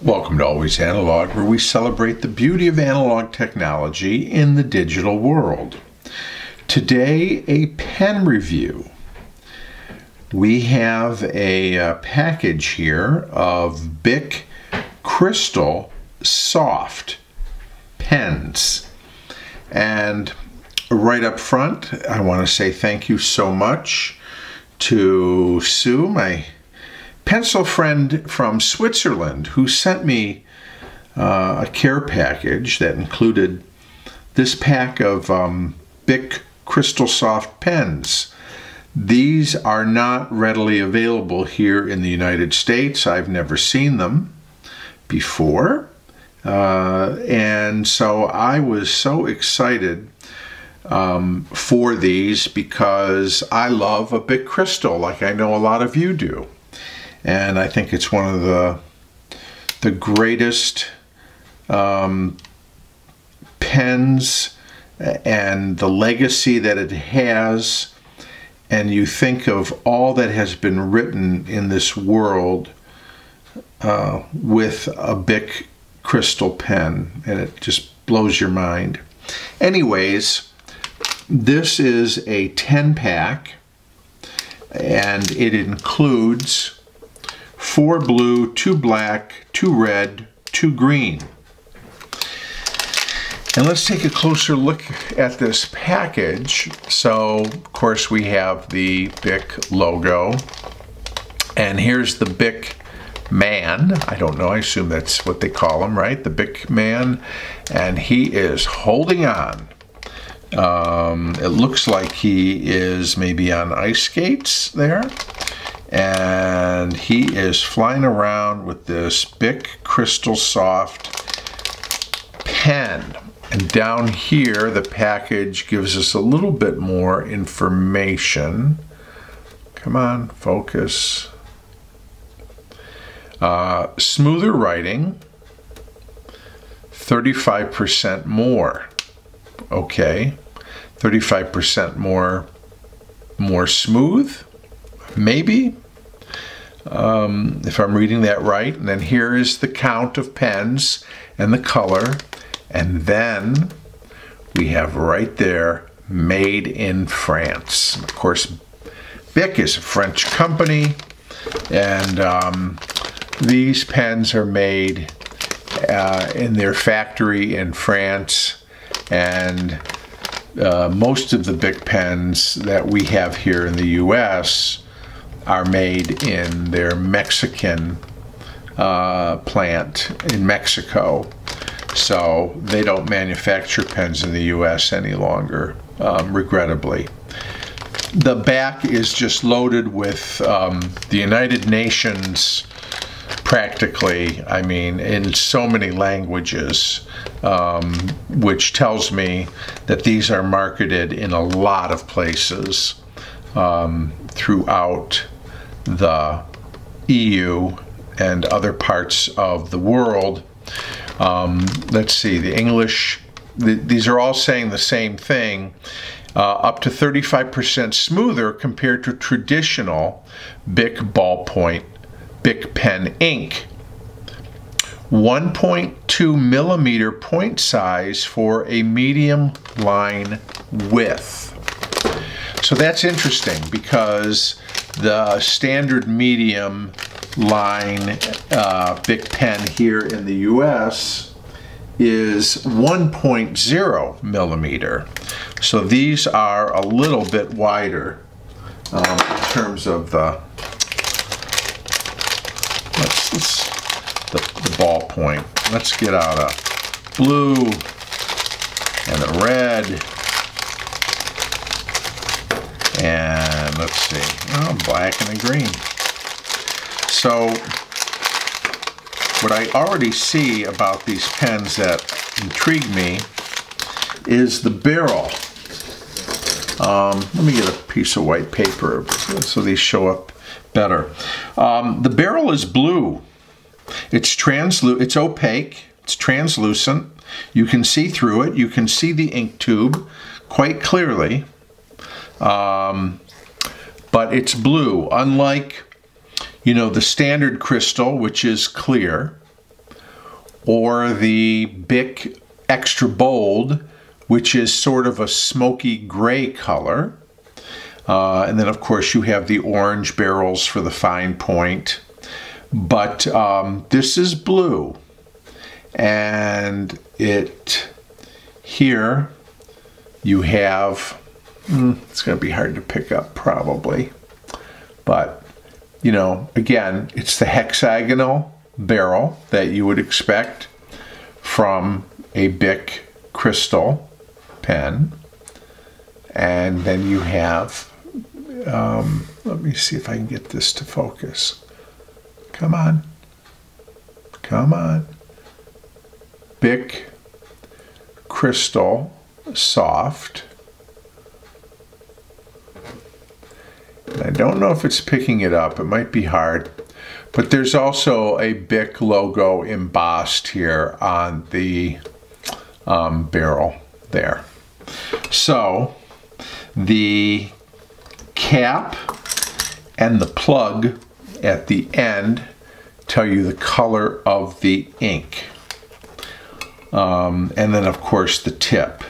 Welcome to Always Analog, where we celebrate the beauty of analog technology in the digital world. Today, a pen review. We have a package here of Bic Cristal soft pens. And right up front, I want to say thank you so much to Sue, my pencil friend from Switzerland, who sent me a care package that included this pack of Bic Cristal soft pens. These are not readily available here in the United States. I've never seen them before. And so I was so excited for these because I love a Bic Cristal, like I know a lot of you do. And I think it's one of the greatest pens, and the legacy that it has. And you think of all that has been written in this world with a Bic Cristal pen, and it just blows your mind. Anyways, this is a 10-pack, and it includes 4 blue, 2 black, 2 red, 2 green. And let's take a closer look at this package. So, of course, we have the Bic logo. And here's the Bic man. I don't know, I assume that's what they call him, right? The Bic man. And he is holding on. It looks like he is maybe on ice skates there. And he is flying around with this Bic Cristal soft pen. And down here, the package gives us a little bit more information. Come on, focus. Smoother writing, 35% more. Okay, 35% more smooth, maybe. If I'm reading that right. And then here is the count of pens and the color. And then we have right there, made in France. Of course, Bic is a French company, and these pens are made in their factory in France. And most of the Bic pens that we have here in the US are made in their Mexican plant in Mexico. So they don't manufacture pens in the US any longer, regrettably. The back is just loaded with the United Nations, practically, I mean, in so many languages, which tells me that these are marketed in a lot of places throughout the EU and other parts of the world. Let's see, the English, these are all saying the same thing. Up to 35% smoother compared to traditional Bic ballpoint Bic pen ink. 1.2 millimeter point size for a medium line width. So that's interesting because the standard medium line Bic pen here in the US is 1.0 millimeter. So these are a little bit wider in terms of the ballpoint. Let's get out a blue and a red. And let's see, black and a green. So what I already see about these pens that intrigue me is the barrel. Let me get a piece of white paper so these show up better. The barrel is blue. It's it's opaque, it's translucent. You can see through it. You can see the ink tube quite clearly. But it's blue, unlike, you know, the standard Cristal, which is clear. or the Bic Extra Bold, which is sort of a smoky gray color. And then, of course, you have the orange barrels for the fine point. But this is blue. And here you have, it's going to be hard to pick up probably. But, you know, again, it's the hexagonal barrel that you would expect from a Bic Cristal pen. And then you have, let me see if I can get this to focus. Come on. Come on. Bic Cristal Soft. And I don't know if it's picking it up. It might be hard. But there's also a Bic logo embossed here on the barrel there. So the cap and the plug at the end tell you the color of the ink. And then, of course, the tip.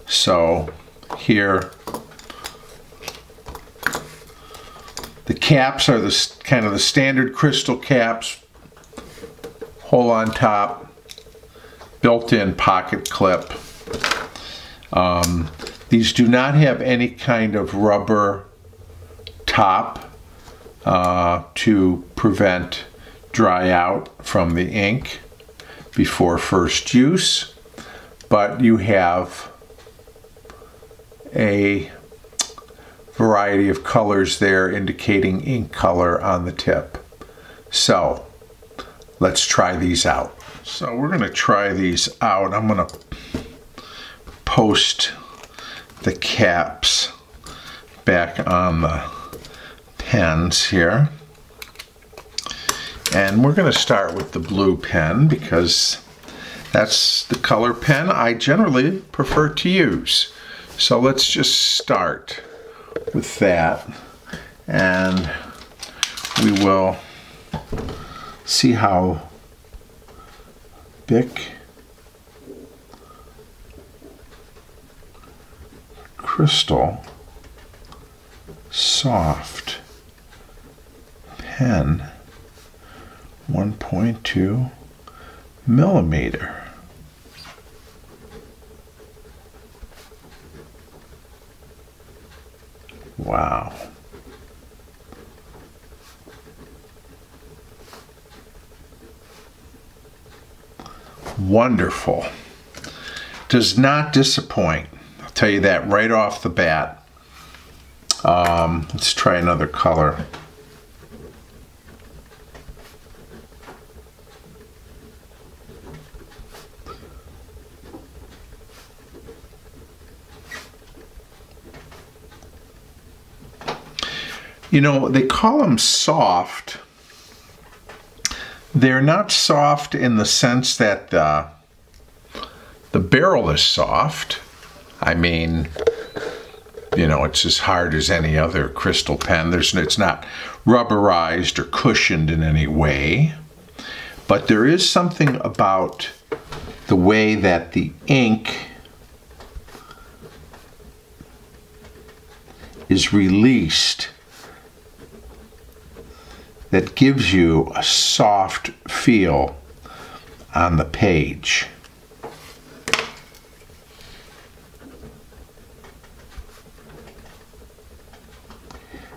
So here, the caps are the kind of the standard crystal caps, hole on top, built-in pocket clip. These do not have any kind of rubber top to prevent dry out from the ink before first use, but you have a variety of colors there indicating ink color on the tip. So let's try these out. So we're going to try these out. I'm going to post the caps back on the pens here. And we're going to start with the blue pen because that's the color pen I generally prefer to use. So let's just start with that, and we will see how Bic Cristal Soft Pen 1.2 millimeter. Wow. Wonderful. Does not disappoint. I'll tell you that right off the bat. Let's try another color. You know, they call them soft. They're not soft in the sense that the barrel is soft. I mean, you know, it's as hard as any other crystal pen. It's not rubberized or cushioned in any way. But there is something about the way that the ink is released that gives you a soft feel on the page.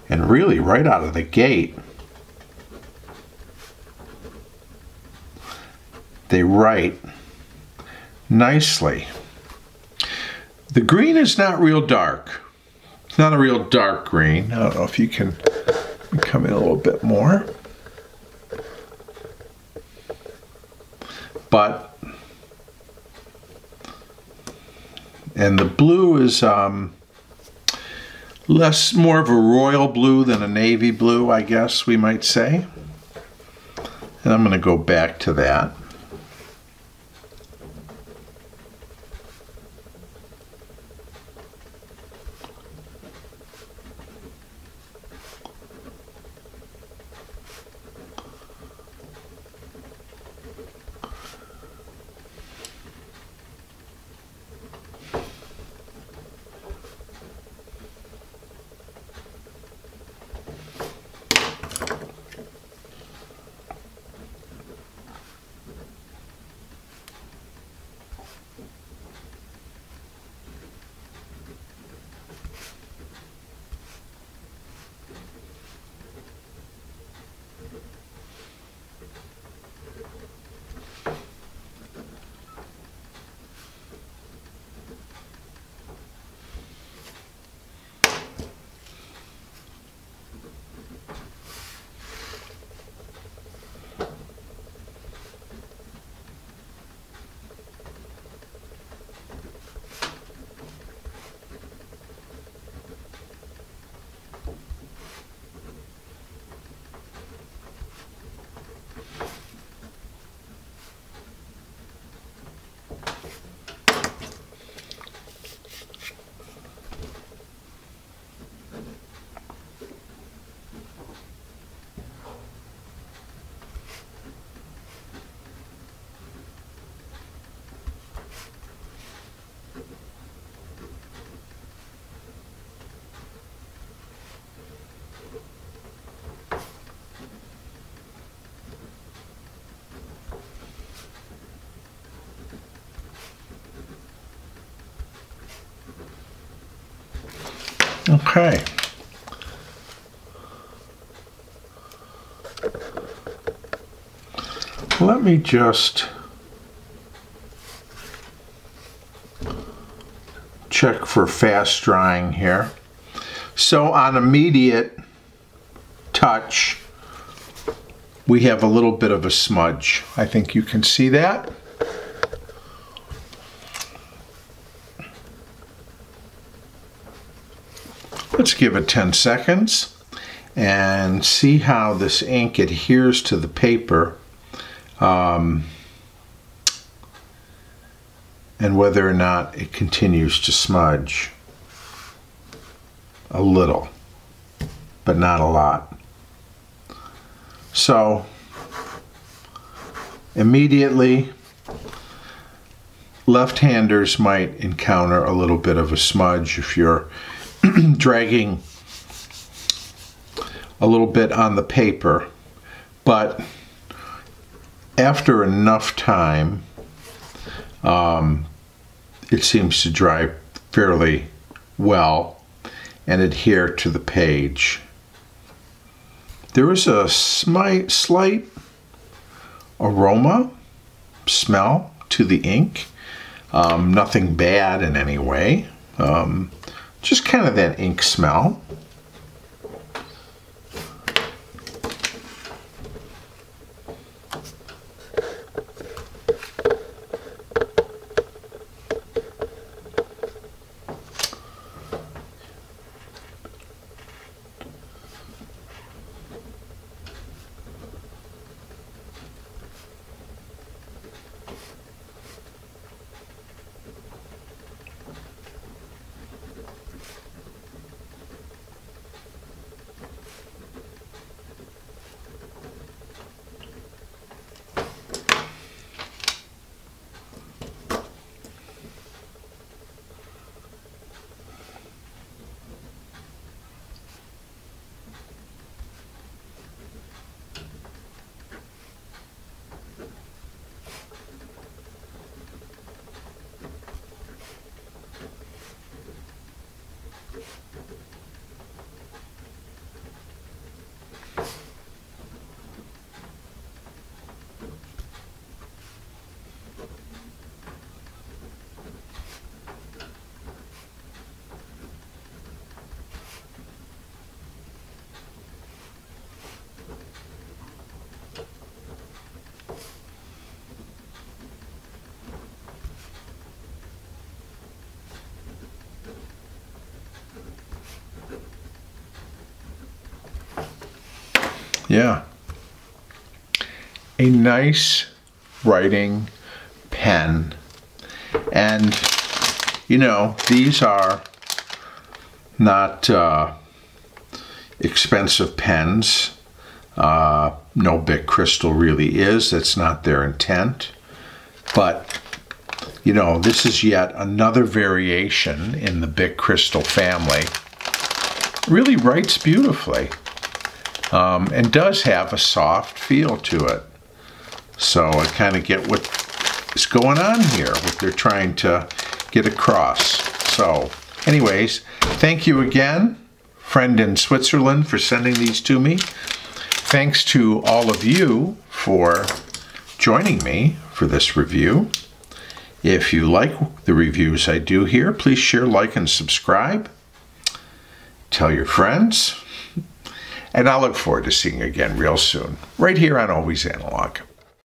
And really, right out of the gate, they write nicely. The green is not real dark. It's not a real dark green. I don't know if you can come in a little bit more. But, and the blue is more of a royal blue than a navy blue, I guess we might say. And I'm going to go back to that. Okay. Let me just check for fast drying here. So on immediate touch, we have a little bit of a smudge. I think you can see that. Let's give it 10 seconds and see how this ink adheres to the paper, and whether or not it continues to smudge. A little, but not a lot. So immediately, left-handers might encounter a little bit of a smudge if you're dragging a little bit on the paper, but after enough time, it seems to dry fairly well and adhere to the page. There is a slight aroma, smell to the ink. Nothing bad in any way. Just kind of that ink smell. Yeah. A nice writing pen. And, you know, these are not expensive pens. No Bic Cristal really is. That's not their intent. But, you know, this is yet another variation in the Bic Cristal family. Really writes beautifully. And does have a soft feel to it. So I kind of get what is going on here, what they're trying to get across. So anyways, thank you again, friend in Switzerland, for sending these to me. Thanks to all of you for joining me for this review. If you like the reviews I do here, please share, like, and subscribe. Tell your friends. And I look forward to seeing you again real soon, right here on Always Analog.